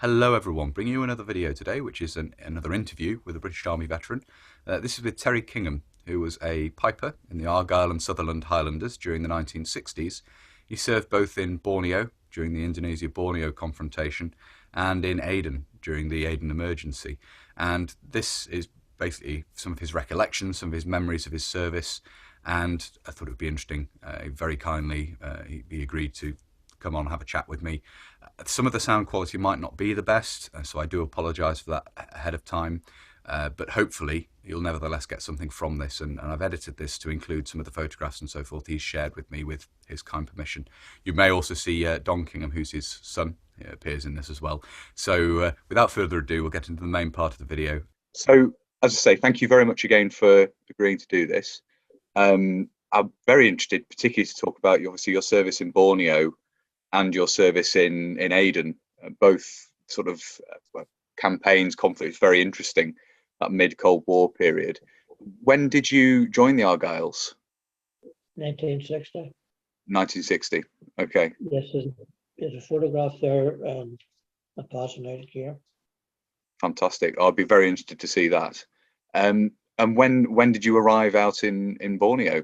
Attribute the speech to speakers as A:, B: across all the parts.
A: Hello everyone, bringing you another video today, which is another interview with a British Army veteran. This is with Terry Kinghan, who was a piper in the Argyll and Sutherland Highlanders during the 1960s. He served both in Borneo during the Indonesia-Borneo confrontation and in Aden during the Aden emergency. And this is basically some of his recollections, some of his memories of his service, and I thought it would be interesting. Very kindly, he agreed to come on and have a chat with me. Some of the sound quality might not be the best, so I do apologise for that ahead of time. But hopefully you'll nevertheless get something from this, and I've edited this to include some of the photographs and so forth he's shared with me with his kind permission. You may also see Don Kinghan, who's his son, appears in this as well. So without further ado, we'll get into the main part of the video. So, as I say, thank you very much again for agreeing to do this. I'm very interested, particularly to talk about obviously your service in Borneo and your service in Aden, both sort of campaigns, conflicts, very interesting, that mid-Cold War period. When did you join the Argylls?
B: 1960.
A: 1960, okay.
B: Yes, there's a photograph there, a passing out here.
A: Fantastic. I'd be very interested to see that. And when did you arrive out in Borneo?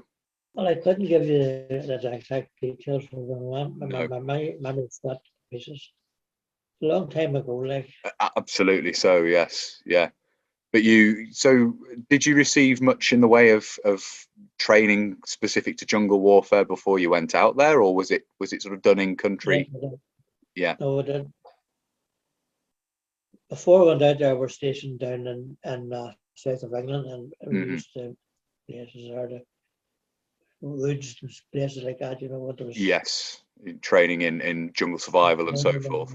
B: Well, I couldn't give you the exact details for when
A: No.
B: my memory's got pieces. A long time ago, like.
A: Absolutely so, yes, yeah. But so did you receive much in the way of training specific to jungle warfare before you went out there, or was it sort of done in country?
B: Yeah. No, I did. Before I went out there, we were stationed down in south of England, and we used to places there, the woods and places like that. You know what there was.
A: Yes, training in jungle survival and so forth.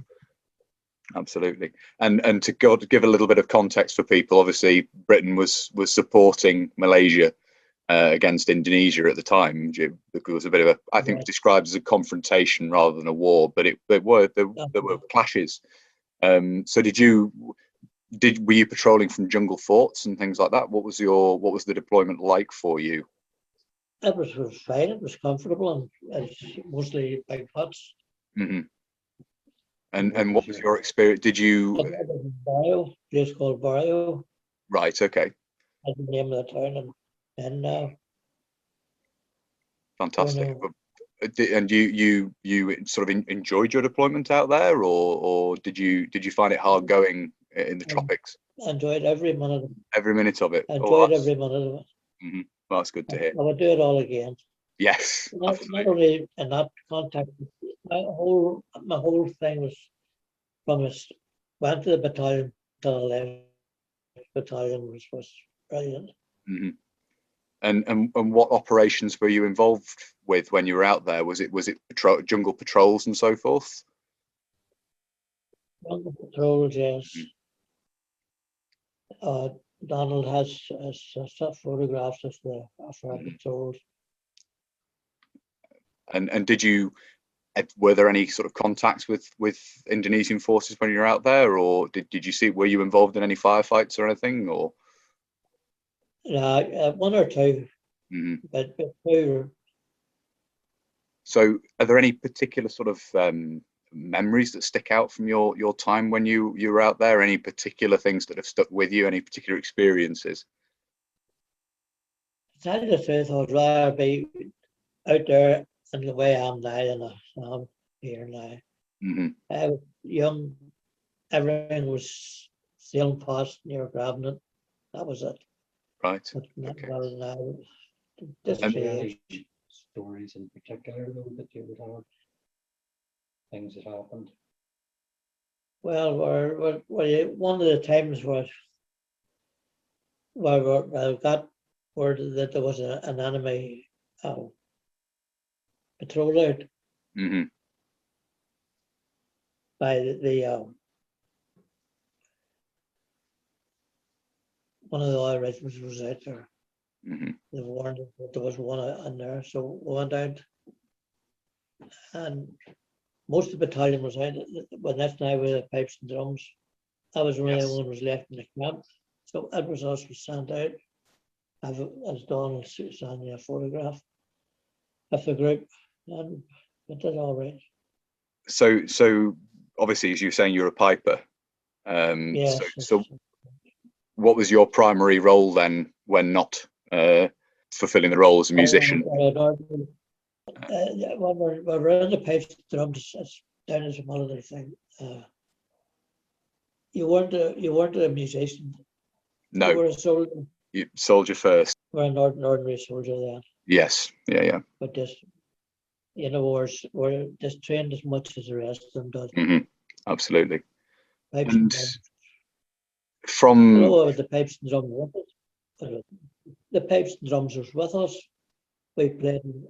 A: Absolutely. And to give a little bit of context for people, obviously Britain was supporting Malaysia against Indonesia at the time. It was a bit of a, I think, described as a confrontation rather than a war, but there were clashes. So were you patrolling from jungle forts and things like that? What was the deployment like for you?
B: It was fine. It was comfortable, and it's mostly big huts.
A: Mm-hmm. And what was your experience? Did you?
B: Bario, place called Bario.
A: Right. Okay.
B: That's the name of the town, and
A: fantastic. And you sort of enjoyed your deployment out there, or did you find it hard going in the tropics?
B: I enjoyed every minute of it.
A: Every minute of it.
B: I enjoyed every minute of it.
A: Mm-hmm. Well, that's good to hear.
B: I would do it all again.
A: Yes.
B: Not only in that context, my whole thing was from went to the battalion till I left battalion, which was brilliant.
A: Mm-hmm. And what operations were you involved with when you were out there? Was it jungle patrols and so forth?
B: Jungle patrols, yes.
A: Mm-hmm.
B: Donald has photographs of our patrols.
A: And were there any sort of contacts with Indonesian forces when you were out there, or did you were you involved in any firefights or anything, or?
B: One or two, but two.
A: So are there any particular sort of memories that stick out from your time when you were out there? Any particular things that have stuck with you? Any particular experiences?
B: To tell you the truth, I'd rather be out there in the way I'm now than I'm here now.
A: Mm-hmm.
B: I was young, everything was sailing past, and you were grabbing it. That was it.
A: Right.
B: But not
A: Okay.
B: well now.
C: Any stories in particular though that you would have? Things that happened?
B: Well, one of the times was where I got word that there was an enemy patrol out by the one of the oil regiments was out there. They warned us that there was one in there, so we went out, and most of the battalion was out. But that's now with the pipes and drums. I was the only one was left in the camp, so it was us who sent out. As Donald sent me a photograph of the group, and it did all right.
A: So obviously, as you were saying, you're a piper.
B: Yes.
A: So what was your primary role then when not fulfilling the role as a musician?
B: When we're in the pipes and drums, it's down as a military thing. You weren't a musician.
A: No.
B: You were a soldier.
A: You soldier first.
B: We're an ordinary soldier then.
A: Yes. Yeah.
B: But just, you know, we're just trained as much as the rest of them does.
A: Absolutely.
B: Pipes
A: And
B: drums.
A: from
B: The pipes and drums with us. The pipes and drums was with us. We played in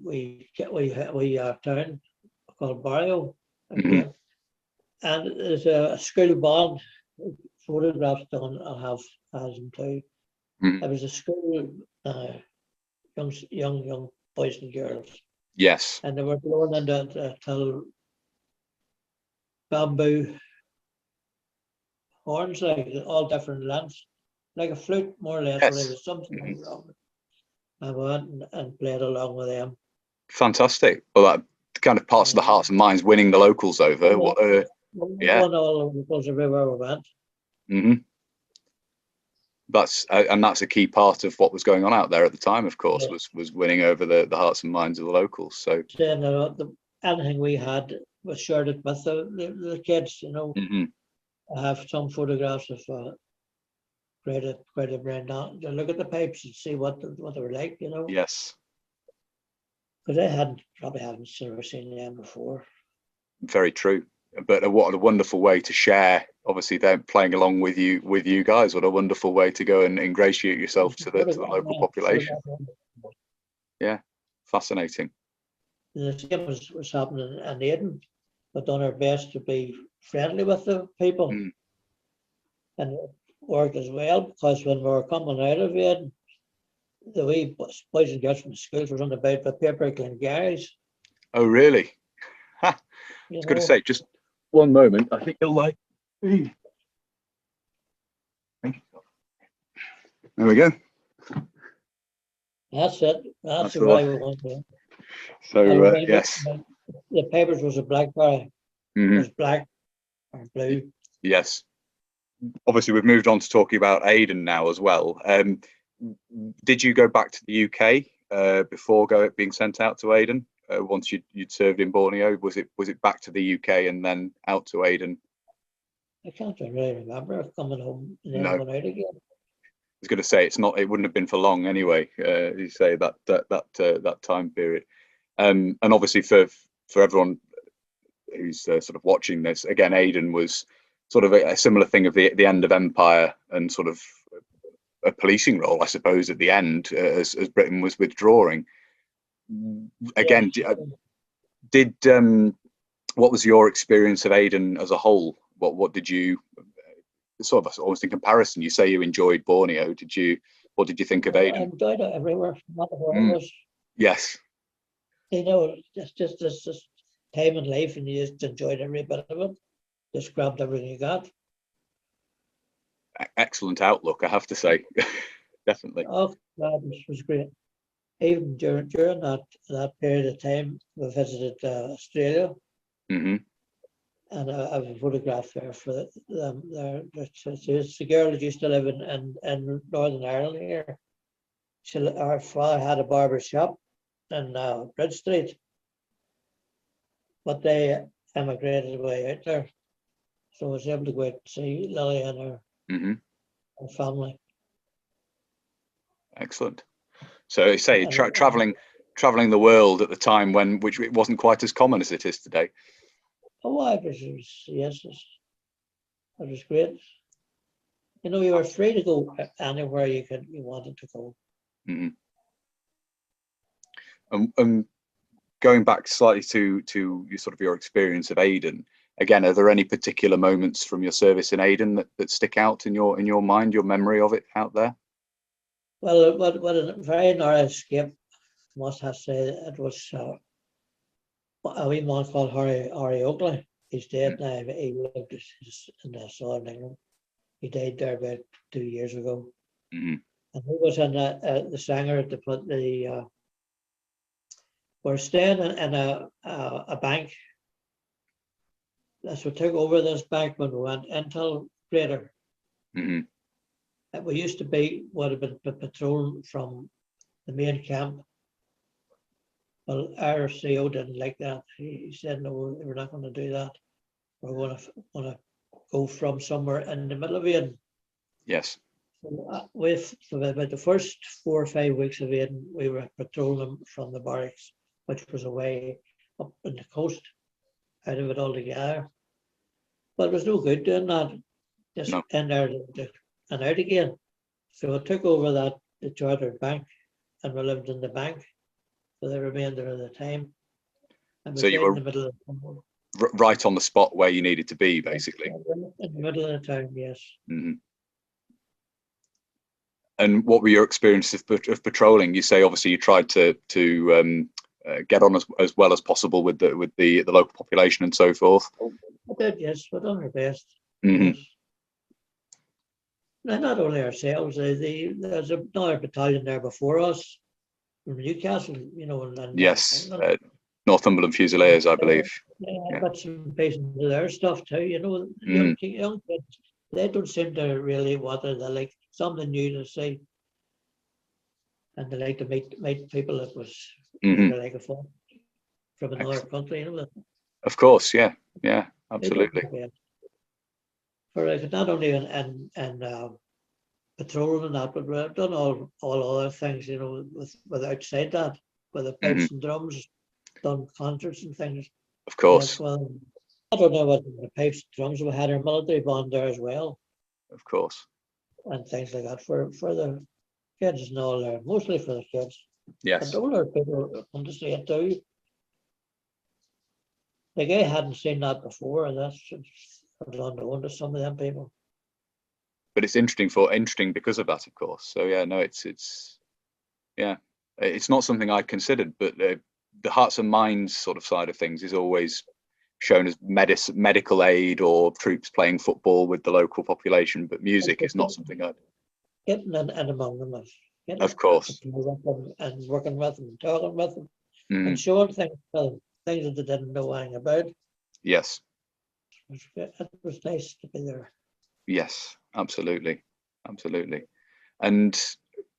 B: we town called Bario. And there's a school band, photographs done, has them too. It was a school, young boys and girls.
A: Yes.
B: And they were blowing into till bamboo horns, like all different lengths, like a flute, more or less,
A: Yes.
B: but it was something like that. I went and played along with them.
A: Fantastic. Well, that kind of parts of the hearts and minds, winning the locals over.
B: Won all the locals everywhere we went.
A: That's a key part of what was going on out there at the time, of course, was winning over the hearts and minds of the locals. So
B: anything we had was shared it with the kids, you know. I have some photographs of quite a brand down. Look at the pipes and see what they were like, you know.
A: Yes.
B: Because I probably haven't ever seen them before.
A: Very true. But what a wonderful way to share. Obviously, they're playing along with you guys. What a wonderful way to go and ingratiate yourself to the local population. Yeah, fascinating.
B: The same was happening in Aden. We've done our best to be friendly with the people, and it worked as well, because when we were coming out of Aden, the wee boys and girls from the schools were on about with paper Glengarry's.
A: Oh, really? I was going to say, just one moment. I think you'll like. There we go.
B: That's it. That's the way we want to.
A: So yes,
B: the papers was a blackberry. It was black or blue.
A: Yes. Obviously, we've moved on to talking about Aden now as well. Did you go back to the UK before being sent out to Aden? Once you'd served in Borneo, was it back to the UK and then out to Aden?
B: I can't really remember coming home and then going out again.
A: I was going to say it wouldn't have been for long anyway. You say that time period, and obviously for everyone who's sort of watching this again, Aden was sort of a similar thing of the end of empire and sort of a policing role, I suppose, at the end as Britain was withdrawing. Again, did what was your experience of Aden as a whole? What did you sort of almost in comparison? You say you enjoyed Borneo. What did you think of Aden?
B: I enjoyed it everywhere. Not where it was.
A: Yes.
B: You know, it's just time in life, and you just enjoyed every bit of it. Just grabbed everything you got.
A: Excellent outlook, I have to say. Definitely.
B: Oh, God, this was great. Even during that period of time, we visited Australia. And I have a photograph there for them. It's a girl that used to live in Northern Ireland here. Our father had a barber shop in Bridge Street, but they emigrated away out there. So I was able to go out and see Lily and her family.
A: Excellent. So you say traveling the world at the time which it wasn't quite as common as it is today.
B: Oh, it was great. You know, you were free to go anywhere you wanted to go.
A: Going back slightly to your experience of Aden, again, are there any particular moments from your service in Aden that stick out in your mind, your memory of it out there?
B: Well, what a very narrow escape, must have to say. It was a wee man called Harry Oakley. He's dead now. He lived in the southern England. He died there about 2 years ago. And he was in the singer at we're staying in a bank That's what took over this bank when we went into Greater.
A: Hmm.
B: We used to would have been patrolling from the main camp. Well, our CO didn't like that. He said, no, we're not going to do that. We're going to go from somewhere in the middle of Aden.
A: Yes.
B: So, for about the first 4 or 5 weeks of Aden, we were patrolling from the barracks, which was away up on the coast, out of it altogether. But it was no good doing that, just
A: No.
B: in there and out again. So I took over the chartered bank, and we lived in the bank for the remainder of the time. And
A: So you
B: in
A: were
B: the middle of the town.
A: right on the spot where you needed to be, basically.
B: In the middle of the town, yes.
A: Hmm. And what were your experiences of patrolling? You say obviously you tried to get on as well as possible with the local population and so forth.
B: I did, yes. We done our best.
A: Hmm.
B: Yes. And not only ourselves, there's another battalion there before us from Newcastle, and
A: Yes, Northumberland Fusiliers, I believe.
B: yeah, but some pieces of their stuff too. Young kids, they don't seem to really what they like something new to see, and they like to meet people that was like a fun from another country.
A: Of course, yeah, absolutely.
B: For not only in patrolling and that, but we've done all other things, with outside that, with the pipes and drums, done concerts and things.
A: Of course.
B: Yes, well, I don't know what the pipes and drums, we had our military band there as well.
A: Of course.
B: And things like that for the kids and all there, mostly for the kids.
A: Yes.
B: But older people come to see it too. The guy hadn't seen that before, and that's unknown to some of them people.
A: But it's interesting because of that, of course. So yeah, no, it's not something I'd considered, but the hearts and minds sort of side of things is always shown as medical aid or troops playing football with the local population, but music is not something I'd.
B: Getting in among them,
A: Of course.
B: And working with them, talking with them, and
A: Mm.
B: showing things that they didn't know anything about.
A: Yes.
B: It was nice to be there.
A: Yes, absolutely. And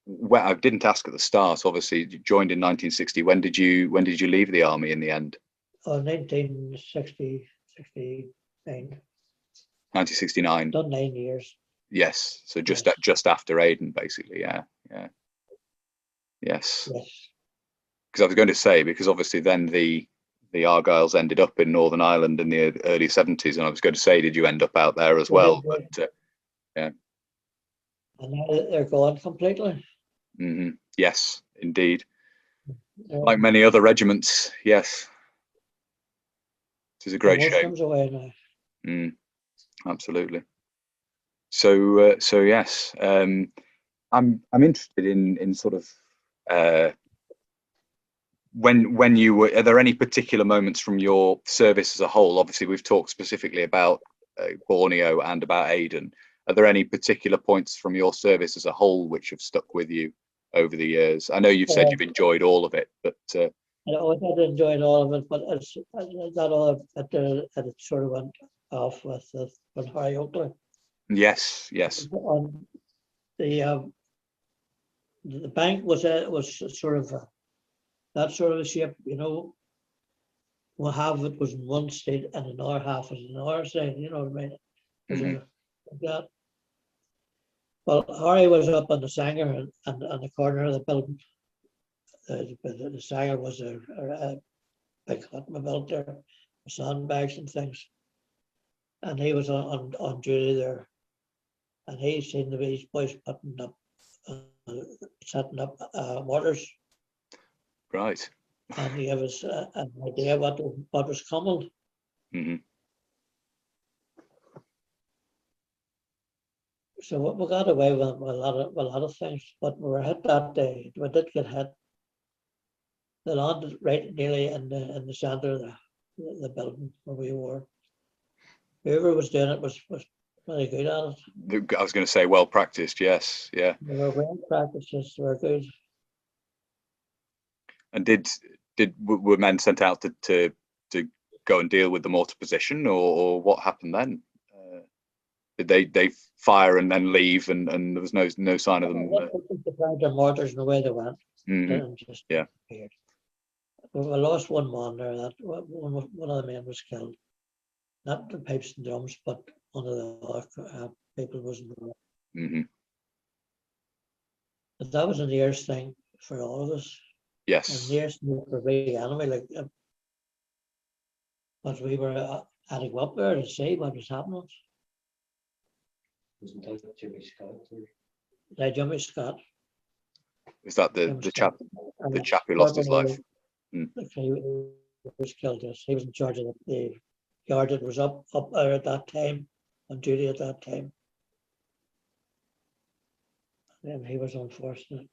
A: well, I didn't ask at the start. Obviously, you joined in 1960. When did you leave the army in the end?
B: 1969.
A: 1969.
B: Done 9 years.
A: Yes, so just after Aden, basically. Yeah. Yes. Because I was going to say, because obviously then the Argylls ended up in Northern Ireland in the early 70s, and I was going to say, did you end up out there as well? But yeah.
B: And now they're gone completely.
A: Mm-hmm. Yes, indeed. Like many other regiments, yes. It is a great shame.
B: Away now.
A: Absolutely. So yes, I'm interested in sort of when you were. Are there any particular moments from your service as a whole? Obviously, we've talked specifically about Borneo and about Aden. Are there any particular points from your service as a whole which have stuck with you over the years? I know you've said you've enjoyed all of it, but
B: I did enjoy all of it, but it's not all it sort of went off with Harry Oakley.
A: Yes.
B: On the bank was sort of that sort of a shape, One half of it was in one state and another half was in another state, you know what I mean? Like that. Well, Harry was up on the Sanger and the corner of the building. The Sanger was a big hut we built there, sandbags and things. And he was on duty there. And he seen these boys setting up mortars.
A: Right.
B: And he gave us an idea what was coming. So we got away with a lot of things, but we were hit that day. We did get hit. They landed right nearly in the centre of the building where we were. Whoever was doing it was really good at it.
A: I was going to say well practiced. Yes, yeah.
B: They were well practiced, they were good.
A: And were men sent out to go and deal with the mortar position, or what happened then? Did they fire and then leave, and there was no sign of them?
B: The mortars and away they went. And just
A: Yeah.
B: disappeared. We lost one man there. That one of the men was killed. Not the pipes and drums, but one of the people was involved. But that was a nearest thing for all of us.
A: Yes.
B: And nearest for me anyway. Like, but we were adding up there to see what was happening.
C: Wasn't that Jimmy Scott?
B: Jimmy Scott.
A: Is that the chap who lost his life?
B: He was killed. Yes, he was in charge of the yard that was up there at that time, on duty at that time. And he was unfortunate.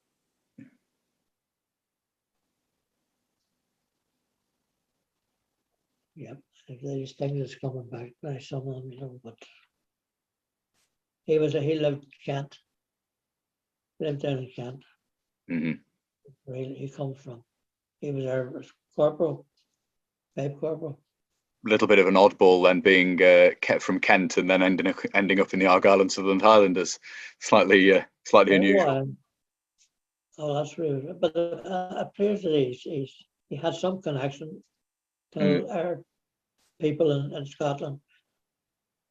B: Yep, these things is coming back now, some of them, you know, but he lived in Kent. Lived down in Kent. Where he comes from. He was our corporal, pipe corporal.
A: Little bit of an oddball then, being kept from Kent and then ending up in the Argyll and Sutherland Highlanders. Slightly unusual.
B: Oh, that's really. But it appears that he had some connection to our people in Scotland.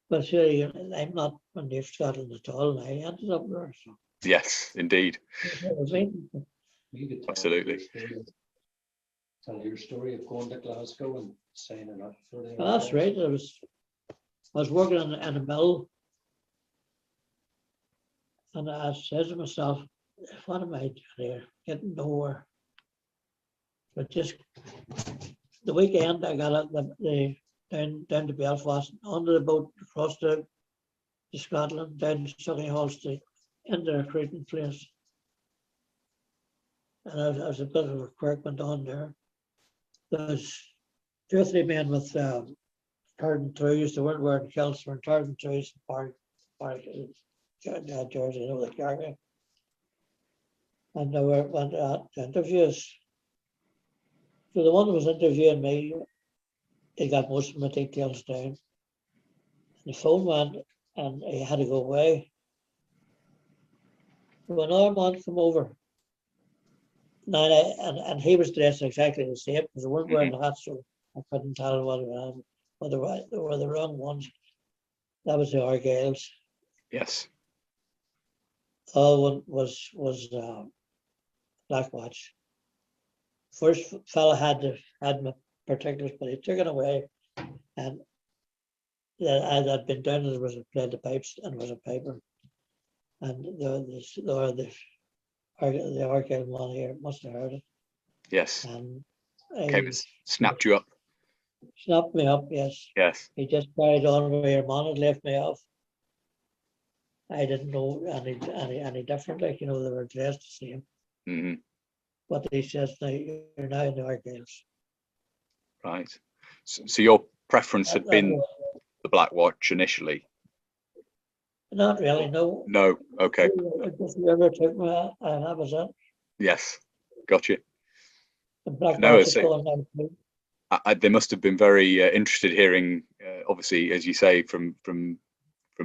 B: But see, I'm not from near Scotland at all, and I ended up there. So.
A: Yes, indeed.
C: You
A: Absolutely.
C: Tell your story of going to Glasgow and signing up for the.
B: Well, that's right. I was working in a mill, and I said to myself, "What am I doing here? Getting nowhere." But just the weekend, I got down to Belfast, onto the boat across to Scotland, down to Sunny Hall Street, into the recruiting place. And I was a bit of a quirk went on there. There's 2 or 3 men with tartan trews. They weren't wearing kilts, they were tartan trews and jersey, you know, the cargo. And they went out to interviews. So the one who was interviewing me, he got most of my details down. The phone went and he had to go away. When our man came over, now, and he was dressed exactly the same because they weren't wearing hats, so I couldn't tell whether they were the wrong ones. That was the Argylls.
A: Yes.
B: One was Black Watch. First fella had my particulars, but he took it away, and I'd been down and there was played the pipes and was a piper, and the Argyll one here must have heard it.
A: Yes.
B: And
A: snapped you up.
B: Snapped me up, yes.
A: Yes.
B: He just carried on where your man had left me off. I didn't know any different, like, you know, they were dressed the same. But he says, now you're now in the Argylls.
A: Right. So your preference had been the Black Watch initially?
B: Not really, no.
A: No, okay.
B: Just whoever took me, and that was it.
A: Yes, got you.
B: The Black Watch is going down too.
A: They must have been very interested hearing, obviously, as you say, from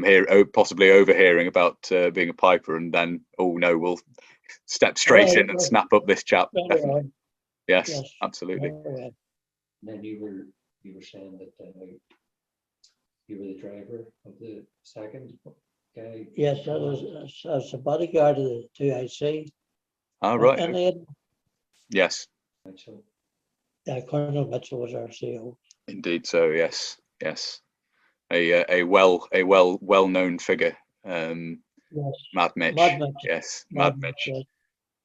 A: here, possibly overhearing about being a piper, and then, oh no, we'll step straight in and snap up this chap. Definitely. Yes, absolutely.
C: And then you were saying that you were the driver of the second guy.
B: Yes, I was a bodyguard of the 2IC.
A: Ah, right.
B: And Aden.
A: Yes.
C: Mitchell.
B: Colonel Mitchell was our CO.
A: Indeed, so yes. A well-known figure. Yes. Mad Mitch. Yes, Mad Mitch.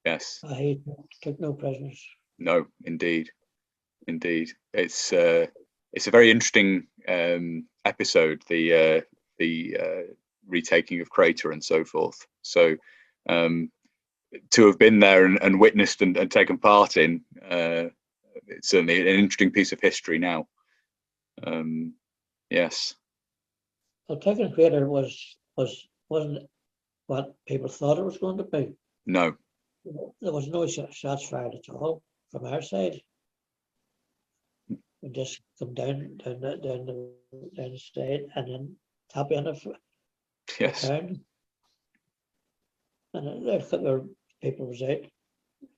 A: Yes.
B: He took no prisoners.
A: No, indeed. It's a very interesting episode. The retaking of Crater and so forth. So to have been there and witnessed and taken part in, it's certainly an interesting piece of history now. Yes.
B: Well, taking Crater wasn't what people thought it was going to be.
A: No.
B: There was no shots fired at all from our side. and just come down the side and then tap in the
A: Yes.
B: town. And a couple of people was out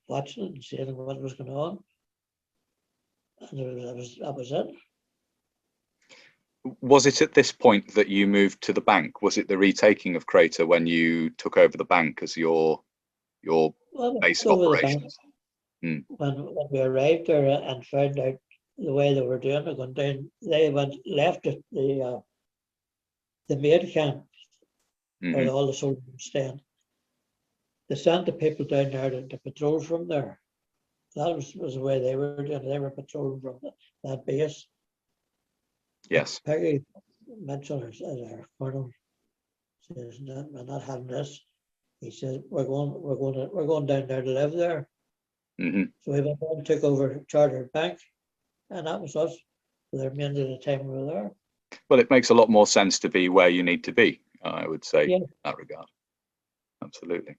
B: watching it and seeing what was going on. And that was it.
A: Was it at this point that you moved to the bank? Was it the retaking of Crater when you took over the bank as your base of operations?
B: When we arrived there and found out the way they were doing it, going down, they left the maid camp where all the soldiers were staying. They sent the people down there to patrol from there. That was the way they were doing it. They were patrolling from that base.
A: Yes.
B: Peggy mentioned as our colonel says, "We're not having this." He says, "We're going down there to live there." So we went on and took over Chartered Bank, and that was us for the remainder of the time we were there.
A: Well, it makes a lot more sense to be where you need to be, I would say, in that regard. Absolutely.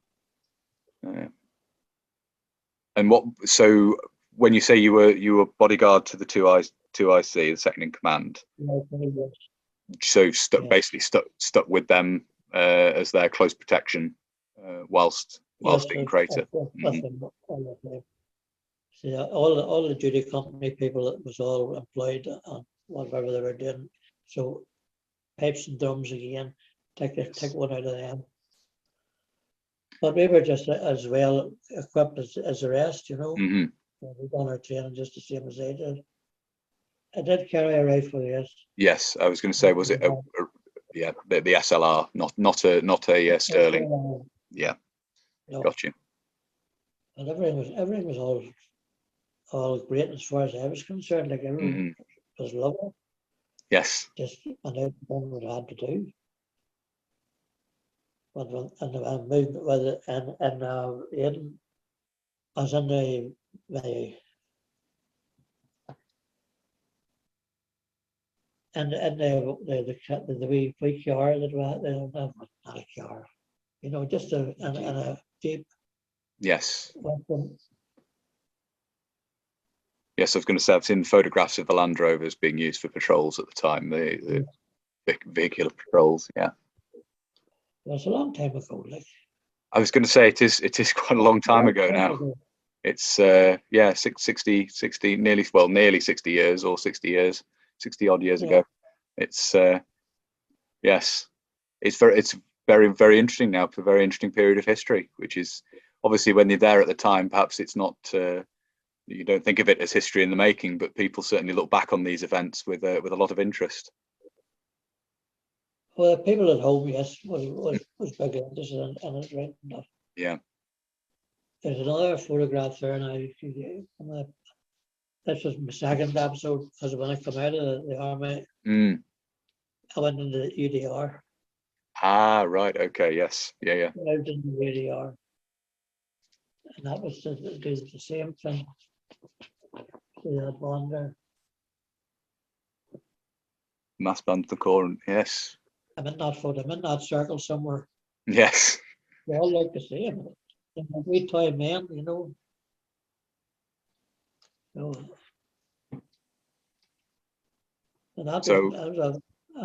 A: And so when you say you were bodyguard to the 2IC, the second in command, so basically stuck with them as their close protection whilst being Crater.
B: See, all the duty company people, it was all employed on whatever they were doing. So pipes and drums again, take one out of them. But we were just as well equipped as the rest, you know. We done our training just the same as they did. I did carry a rifle, yes.
A: Yes, I was going to say, was it the SLR, not a Sterling? Yeah, got you.
B: And everything was all great as far as I was concerned. Like everything was lovely.
A: Yes.
B: Just and out what I had to do. And I moved with it, and Aden, I was in the wee car that we had, not a car, you know, just a Jeep.
A: Yes. Yes, I was going to say, I've seen photographs of the Land Rovers being used for patrols at the time, the vehicular patrols. Yeah.
B: It was a long time ago. Like
A: I was going to say, it is quite a long time ago now. It's 60 nearly 60 years or 60 odd years ago. It's yes, it's very, very interesting now. It's a very interesting period of history, which is obviously when you're there at the time, perhaps it's not, you don't think of it as history in the making, but people certainly look back on these events with a lot of interest.
B: Well, the people at home, yes, was big interested in it, right enough.
A: Yeah.
B: There's another photograph there now. This was my second episode, because when I come out of the army, I went into the UDR. Ah,
A: right. Okay. Yes. Yeah.
B: I lived in the UDR, and that was to do the same thing. See that bond there?
A: Mass band the core. Yes.
B: I'm in that circle somewhere.
A: Yes.
B: They all like the same. We toy men, you know. And I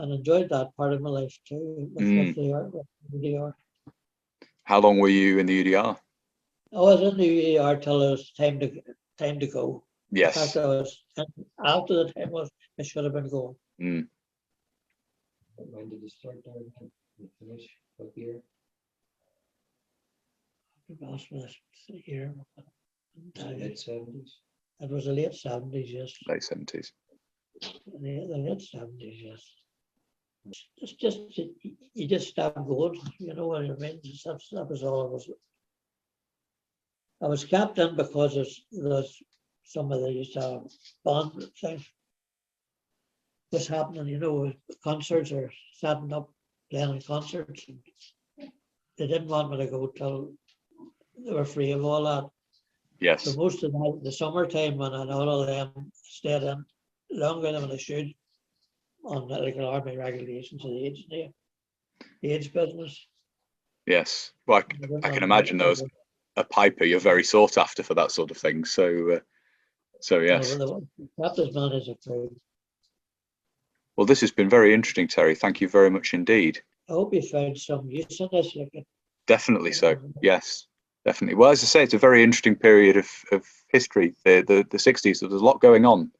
B: enjoyed that part of my life too, with the UDR.
A: How long were you in the UDR?
B: I was in the UDR till it was time to go.
A: Yes.
B: In fact, after the time I should have been going.
C: When did you start there and finish? What year?
B: Year.
C: Late 70s.
B: It was the late 70s, yes.
A: Late 70s.
B: The late 70s, yes. It's just you just stop going. You know what I mean? That was all it was. I was kept in because there's some of these band things was happening. You know, concerts are setting up, playing concerts. And they didn't want me to go till they were free of all that.
A: Yes.
B: So most of the summertime when all of them stayed in longer than they should on like army regulations of the age business.
A: Yes. Well, I can imagine though, as a piper, you're very sought after for that sort of thing. So So yes.
B: The captain's man is a crowd.
A: Well, this has been very interesting, Terry. Thank you very much indeed.
B: I hope you found some use in this.
A: Definitely so. Yes, definitely. Well, as I say, it's a very interesting period of history. The 60s. There was a lot going on.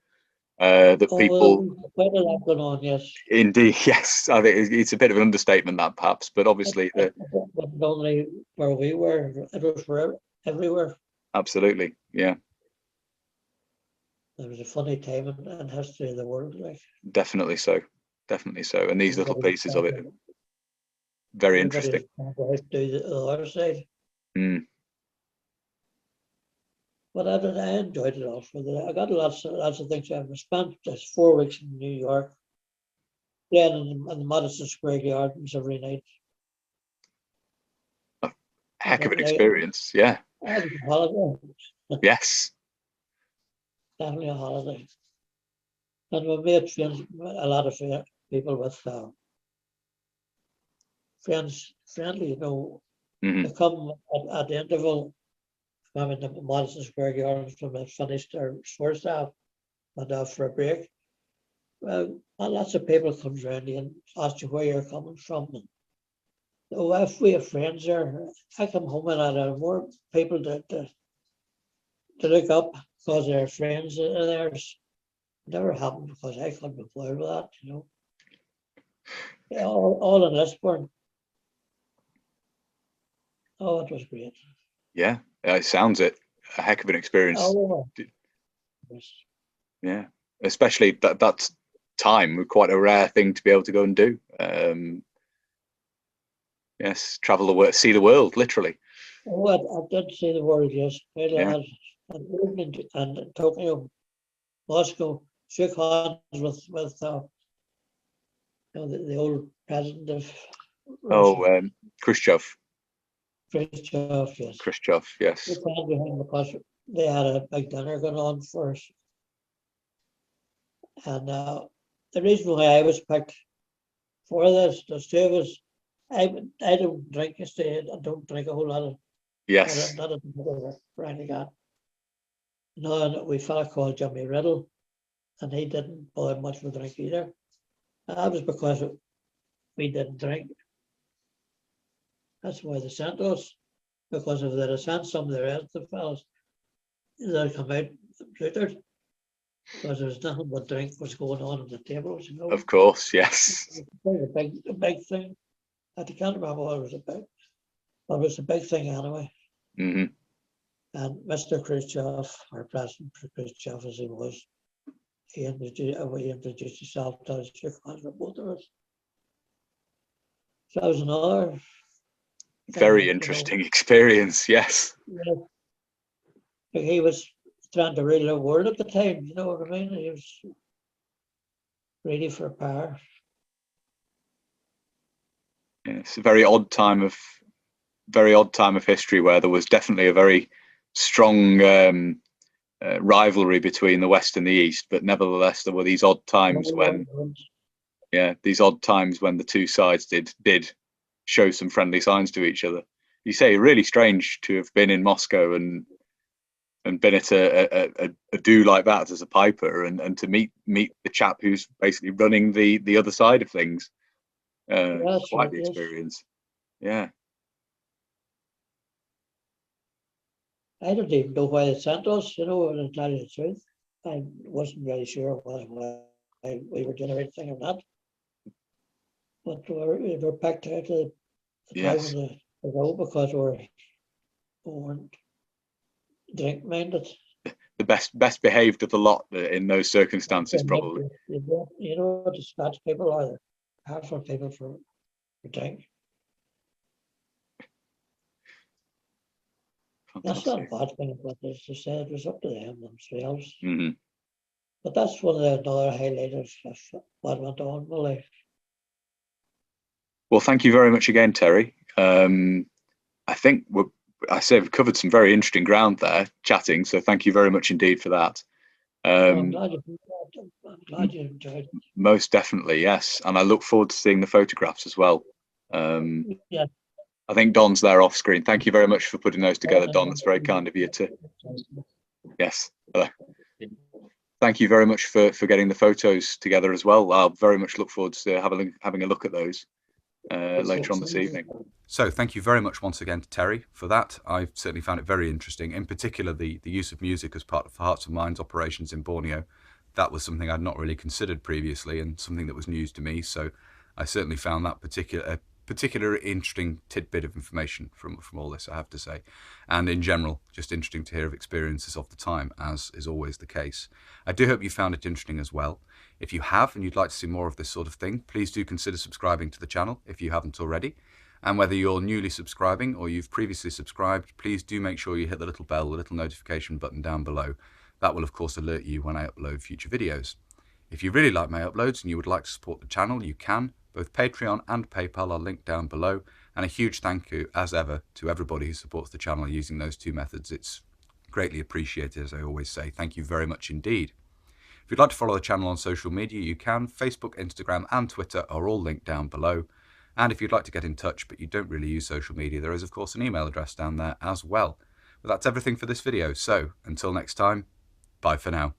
A: That people.
B: Quite a lot going on, yes.
A: Indeed, yes. I think it's a bit of an understatement, that perhaps, but obviously,
B: Not only where we were, it was for everywhere.
A: Absolutely, yeah.
B: It was a funny time in history of the world, like.
A: Definitely so. Definitely so. And these little pieces of it, very interesting.
B: Do the other side.
A: Mm.
B: But I enjoyed it all. I got lots of things. I spent just 4 weeks in New York, playing in the Madison Square Gardens every night.
A: A heck of an experience, yeah.
B: I was a holiday.
A: Yes.
B: Definitely a holiday. And we made friends, a lot of people with friendly, they come at the interval. I'm in the Madison Square Gardens when I finished our sports staff, went off for a break. Well, lots of people come around you and ask you where you're coming from. And, if we have friends there, I come home and I have more people to look up because they're friends of theirs. Never happened because I couldn't be bothered with that, Yeah, all in Lisburn. Oh, it was great.
A: Yeah, it sounds it. A heck of an experience.
B: Oh, yes.
A: Yeah, especially that's time, quite a rare thing to be able to go and do. Yes, travel the world, see the world, literally.
B: Oh, I did see the world, yes.
A: Yeah.
B: And Tokyo, Moscow, shook hands with the old president of Russia.
A: Khrushchev.
B: Khrushchev, yes.
A: Khrushchev, yes.
B: Shook hands with him because they had a big dinner going on first. And the reason why I was picked for this, there's two of us. I don't drink, I don't drink a whole lot of.
A: Yes.
B: Not a brand like that. No, we fella called Jimmy Riddle, and he didn't bother much with drink either. That was because we didn't drink. That's why they sent us, because if they'd have sent some of the rest of the fellas, they'd come out completed, because there was nothing but drink was going on at the tables,
A: Of course, yes.
B: A big thing. I can't remember what it was about, but it was a big thing anyway.
A: Mm-hmm.
B: And Mr. Khrushchev, our President Khrushchev as he was, he introduced himself to us, shook hands with both of us. So that was another
A: very interesting experience, yes.
B: Yeah. He was trying to rule the world at the time, you know what I mean? He was ready for power.
A: Yeah, it's a very odd time of history where there was definitely a very strong rivalry between the West and the East, but nevertheless there were these odd times when the two sides did show some friendly signs to each other. You say really strange to have been in Moscow and been at a do like that as a piper and to meet the chap who's basically running the other side of things. Quite the experience. Yeah.
B: I don't even know why they sent us, to tell you the truth. I wasn't really sure why we were doing the right thing or not. But we were picked out of the time of the road because we weren't drink minded.
A: The best behaved of the lot in those circumstances, probably.
B: You know what the Scotch people are? Hard for people for drink. That's not a bad thing, but as I said, it was up to them themselves.
A: Mm-hmm.
B: But that's one of the other highlighters of what went on in my life.
A: Well, thank you very much again, Terry. I think we've covered some very interesting ground there, chatting. So thank you very much indeed for that.
B: I'm glad you enjoyed it.
A: Most definitely, yes. And I look forward to seeing the photographs as well.
B: Yeah.
A: I think Don's there off screen. Thank you very much for putting those together, Don. That's very kind of you to. Yes. thank you very much for getting the photos together as well. I'll very much look forward to having a look at those later on this evening. So thank you very much once again to Terry for that. I certainly found it very interesting, in particular the use of music as part of Hearts and Minds operations in Borneo. That was something I'd not really considered previously and something that was news to me. So I certainly found that particular interesting tidbit of information from all this, I have to say. And in general, just interesting to hear of experiences of the time, as is always the case. I do hope you found it interesting as well. If you have and you'd like to see more of this sort of thing, please do consider subscribing to the channel if you haven't already. And whether you're newly subscribing or you've previously subscribed, please do make sure you hit the little bell, the little notification button down below. That will of course alert you when I upload future videos. If you really like my uploads and you would like to support the channel, you can. Both Patreon and PayPal are linked down below. And a huge thank you, as ever, to everybody who supports the channel using those two methods. It's greatly appreciated, as I always say. Thank you very much indeed. If you'd like to follow the channel on social media, you can. Facebook, Instagram and Twitter are all linked down below. And if you'd like to get in touch but you don't really use social media, there is of course an email address down there as well. But that's everything for this video. So until next time, bye for now.